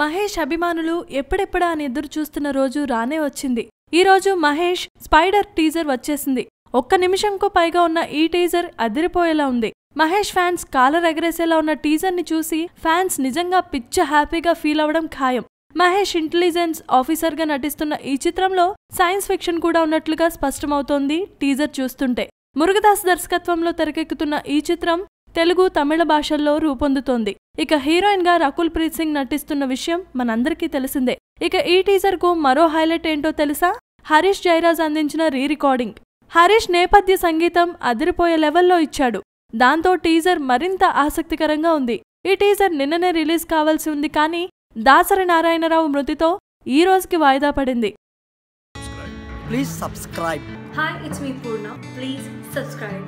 మహేష్ అభిమానులు ఎప్పుడెప్పుడా అని ఎదురు చూస్తున్న రోజు రానే వచ్చింది. ఈ రోజు మహేష్ స్పైడర్ టీజర్ వచ్చేసింది. ఒక్క నిమిషంకు పైగా ఉన్న ఈ టీజర్ అదిరిపోయేలా ఉంది. మహేష్ ఫ్యాన్స్ కాలర్ ఎగరేసేలా ఉన్న టీజర్ ని చూసి ఫ్యాన్స్ నిజంగా పిచ్చ హ్యాపీగా ఫీల్ అవడం ఖాయం. మహేష్ ఇంటెలిజెన్స్ ఆఫీసర్ గా నటిస్తున్న ఈ చిత్రంలో సైన్స్ ఫిక్షన్ కూడా ఉన్నట్లుగా స్పష్టమవుతోంది టీజర్ చూస్తుంటే. మురుగదాస్ దర్శకత్వంలో తెరకెక్కుతున్న ఈ చిత్రం తెలుగు, తమిళ భాషల్లో రూపొందుతోంది. ఇక హీరోయిన్ గా రకుల్ ప్రీత్ సింగ్ నటిస్తున్న విషయం మనందరికీ తెలిసిందే. ఇక ఈ టీజర్ కు మరో హైలైట్ ఏంటో తెలుసా? హరీష్ జయరాజ్ అందించిన రీ-రికార్డింగ్. హరీష్ నేపథ్య సంగీతం అదిరిపోయే లెవెల్లో ఇచ్చాడు. దాంతో టీజర్ మరింత ఆసక్తికరంగా ఉంది. ఈ టీజర్ నిన్ననే రిలీజ్ కావాల్సి ఉంది, కానీ దాసరి నారాయణరావు మృతితో ఈ రోజుకి వాయిదా పడింది. Please subscribe. Hi, it's me Purna. Please subscribe.